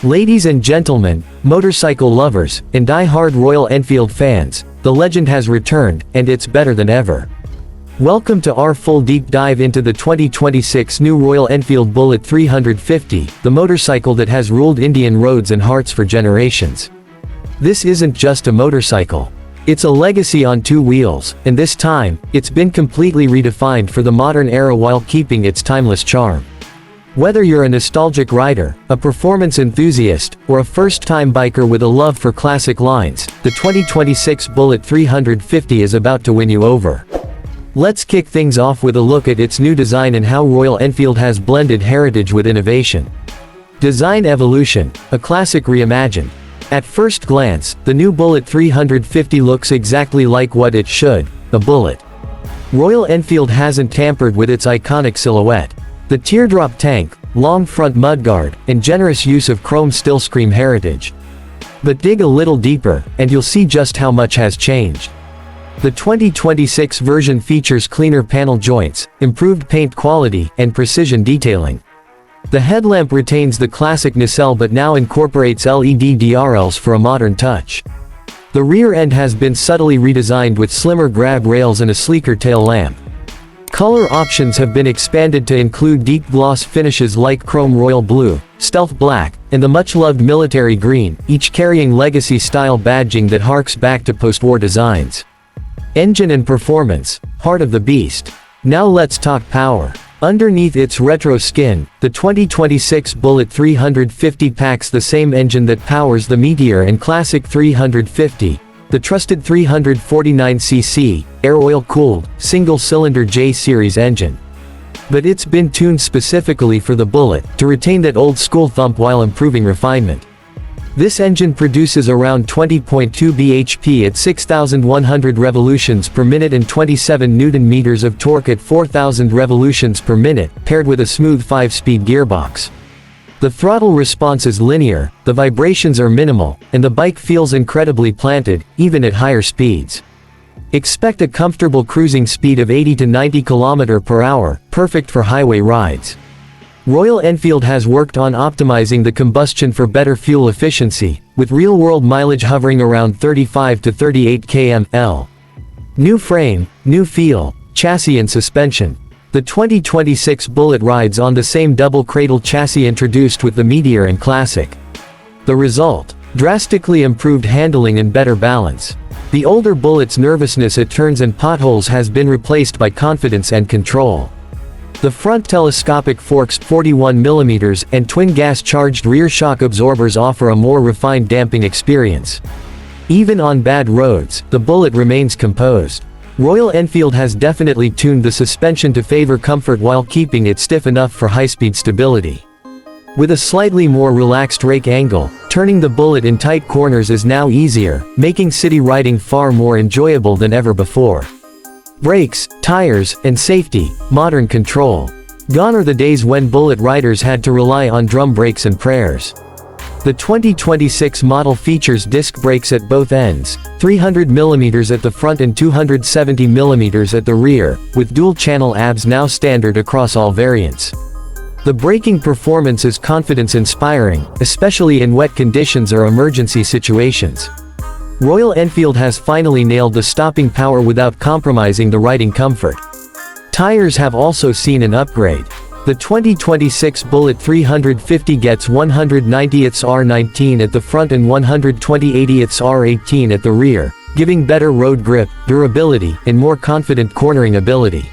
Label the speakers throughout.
Speaker 1: Ladies and gentlemen, motorcycle lovers, and die-hard Royal Enfield fans, the legend has returned, and it's better than ever. Welcome to our full deep dive into the 2026 new Royal Enfield Bullet 350, the motorcycle that has ruled Indian roads and hearts for generations. This isn't just a motorcycle. It's a legacy on two wheels, and this time, it's been completely redefined for the modern era while keeping its timeless charm. Whether you're a nostalgic rider, a performance enthusiast, or a first-time biker with a love for classic lines, the 2026 Bullet 350 is about to win you over. Let's kick things off with a look at its new design and how Royal Enfield has blended heritage with innovation. Design evolution, a classic reimagined. At first glance, the new Bullet 350 looks exactly like what it should, a Bullet. Royal Enfield hasn't tampered with its iconic silhouette. The teardrop tank, long front mudguard, and generous use of chrome still scream heritage. But dig a little deeper, and you'll see just how much has changed. The 2026 version features cleaner panel joints, improved paint quality, and precision detailing. The headlamp retains the classic nacelle but now incorporates LED DRLs for a modern touch. The rear end has been subtly redesigned with slimmer grab rails and a sleeker tail lamp. Color options have been expanded to include deep gloss finishes like chrome royal blue, stealth black, and the much-loved military green, each carrying legacy-style badging that harks back to post-war designs. Engine and performance, heart of the beast. Now let's talk power. Underneath its retro skin, the 2026 Bullet 350 packs the same engine that powers the Meteor and Classic 350, the trusted 349cc, air-oil-cooled, single-cylinder J-Series engine. But it's been tuned specifically for the Bullet, to retain that old-school thump while improving refinement. This engine produces around 20.2 bhp at 6,100 revolutions per minute and 27 Nm of torque at 4,000 revolutions per minute, paired with a smooth 5-speed gearbox. The throttle response is linear, the vibrations are minimal, and the bike feels incredibly planted, even at higher speeds. Expect a comfortable cruising speed of 80 to 90 km/h, perfect for highway rides. Royal Enfield has worked on optimizing the combustion for better fuel efficiency, with real-world mileage hovering around 35 to 38 km/h. New frame, new feel, chassis and suspension. The 2026 Bullet rides on the same double cradle chassis introduced with the Meteor and Classic. The result? Drastically improved handling and better balance. The older Bullet's nervousness at turns and potholes has been replaced by confidence and control. The front telescopic forks 41mm and twin gas-charged rear shock absorbers offer a more refined damping experience. Even on bad roads, the Bullet remains composed. Royal Enfield has definitely tuned the suspension to favor comfort while keeping it stiff enough for high-speed stability. With a slightly more relaxed rake angle, turning the Bullet in tight corners is now easier, making city riding far more enjoyable than ever before. Brakes, tires, and safety, modern control. Gone are the days when Bullet riders had to rely on drum brakes and prayers. The 2026 model features disc brakes at both ends, 300mm at the front and 270mm at the rear, with dual-channel ABS now standard across all variants. The braking performance is confidence-inspiring, especially in wet conditions or emergency situations. Royal Enfield has finally nailed the stopping power without compromising the riding comfort. Tires have also seen an upgrade. The 2026 Bullet 350 gets 190ths R19 at the front and 120/80ths R18 at the rear, giving better road grip, durability, and more confident cornering ability.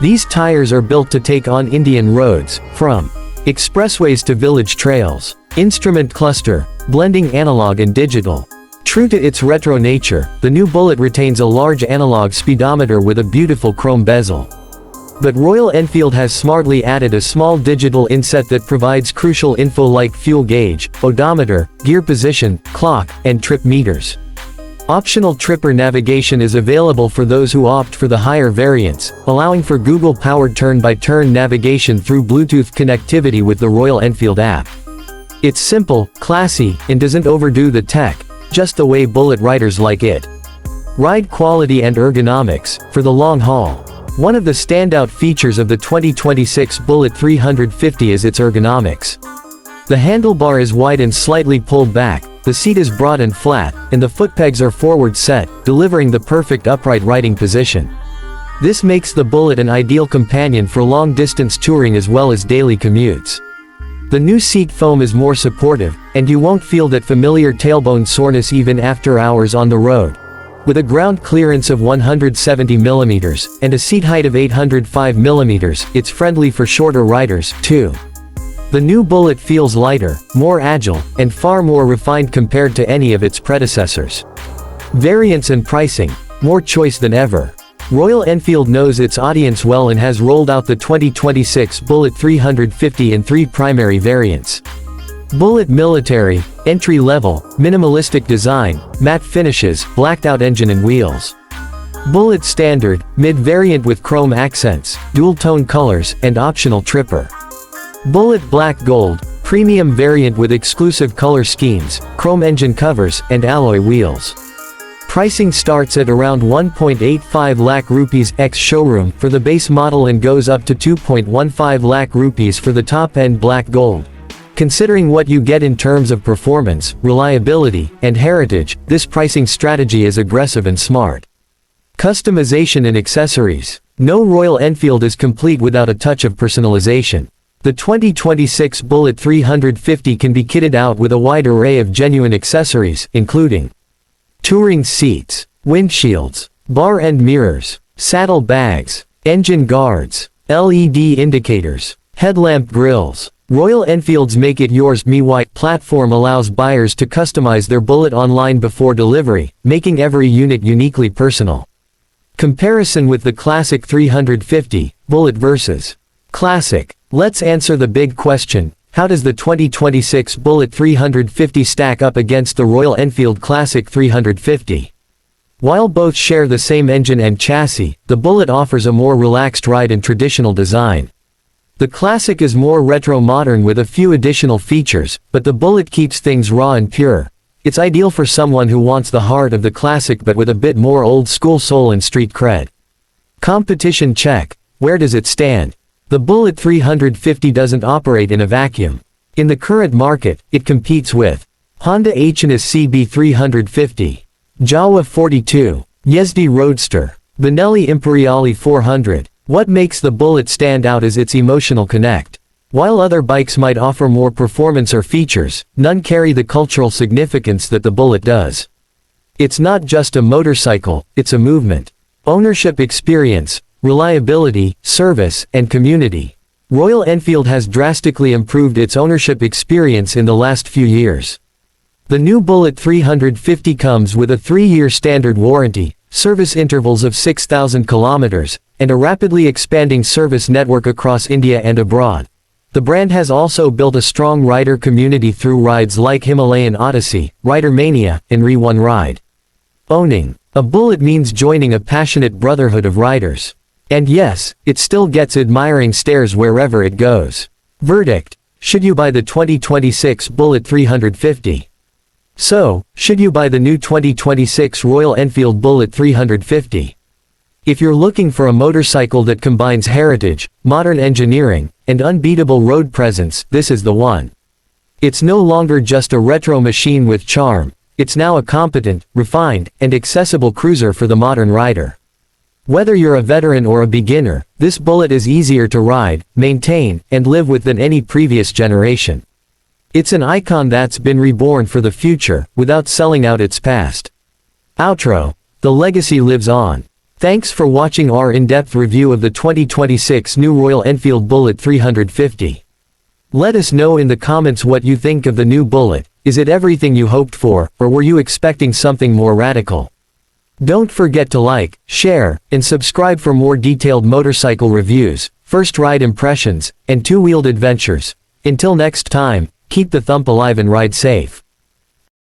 Speaker 1: These tires are built to take on Indian roads, from expressways to village trails. Instrument cluster, blending analog and digital. True to its retro nature, the new Bullet retains a large analog speedometer with a beautiful chrome bezel. But Royal Enfield has smartly added a small digital inset that provides crucial info like fuel gauge, odometer, gear position, clock, and trip meters. Optional tripper navigation is available for those who opt for the higher variants, allowing for Google-powered turn-by-turn navigation through Bluetooth connectivity with the Royal Enfield app. It's simple, classy, and doesn't overdo the tech, just the way Bullet riders like it. Ride quality and ergonomics, for the long haul. One of the standout features of the 2026 Bullet 350 is its ergonomics. The handlebar is wide and slightly pulled back, the seat is broad and flat, and the footpegs are forward set, delivering the perfect upright riding position. This makes the Bullet an ideal companion for long-distance touring as well as daily commutes. The new seat foam is more supportive, and you won't feel that familiar tailbone soreness even after hours on the road. With a ground clearance of 170 mm, and a seat height of 805 mm, it's friendly for shorter riders, too. The new Bullet feels lighter, more agile, and far more refined compared to any of its predecessors. Variants and pricing, more choice than ever. Royal Enfield knows its audience well and has rolled out the 2026 Bullet 350 in 3 primary variants. Bullet Military, entry-level, minimalistic design, matte finishes, blacked-out engine and wheels. Bullet Standard, mid-variant with chrome accents, dual-tone colors, and optional tripper. Bullet Black Gold, premium variant with exclusive color schemes, chrome engine covers, and alloy wheels. Pricing starts at around 1.85 lakh rupees ex-showroom for the base model and goes up to 2.15 lakh rupees for the top-end Black Gold. Considering what you get in terms of performance, reliability, and heritage, this pricing strategy is aggressive and smart. Customization and accessories. No Royal Enfield is complete without a touch of personalization. The 2026 Bullet 350 can be kitted out with a wide array of genuine accessories, including touring seats, windshields, bar end mirrors, saddle bags, engine guards, LED indicators, headlamp grills. Royal Enfield's Make It Yours Me White platform allows buyers to customize their Bullet online before delivery, making every unit uniquely personal. Comparison with the Classic 350, Bullet vs. Classic. Let's answer the big question: how does the 2026 Bullet 350 stack up against the Royal Enfield Classic 350? While both share the same engine and chassis, the Bullet offers a more relaxed ride and traditional design. The Classic is more retro-modern with a few additional features, but the Bullet keeps things raw and pure. It's ideal for someone who wants the heart of the Classic but with a bit more old-school soul and street cred. Competition check. Where does it stand? The Bullet 350 doesn't operate in a vacuum. In the current market, it competes with Honda H&S CB350, Jawa 42, Yezdi Roadster, Benelli Imperiale 400. What makes the Bullet stand out is its emotional connect. While other bikes might offer more performance or features, none carry the cultural significance that the Bullet does. It's not just a motorcycle, it's a movement. Ownership experience, reliability, service, and community. Royal Enfield has drastically improved its ownership experience in the last few years. The new Bullet 350 comes with a 3-year standard warranty, service intervals of 6,000 kilometers, and a rapidly expanding service network across India and abroad. The brand has also built a strong rider community through rides like Himalayan Odyssey, Rider Mania, and Re1 Ride. Owning a Bullet means joining a passionate brotherhood of riders. And yes, it still gets admiring stares wherever it goes. Verdict: should you buy the 2026 Bullet 350? So, should you buy the new 2026 Royal Enfield Bullet 350? If you're looking for a motorcycle that combines heritage, modern engineering, and unbeatable road presence, this is the one. It's no longer just a retro machine with charm, it's now a competent, refined, and accessible cruiser for the modern rider. Whether you're a veteran or a beginner, this Bullet is easier to ride, maintain, and live with than any previous generation. It's an icon that's been reborn for the future, without selling out its past. Outro. The legacy lives on. Thanks for watching our in-depth review of the 2026 new Royal Enfield Bullet 350. Let us know in the comments what you think of the new Bullet. Is it everything you hoped for, or were you expecting something more radical? Don't forget to like, share, and subscribe for more detailed motorcycle reviews, first ride impressions, and two-wheeled adventures. Until next time, keep the thump alive and ride safe.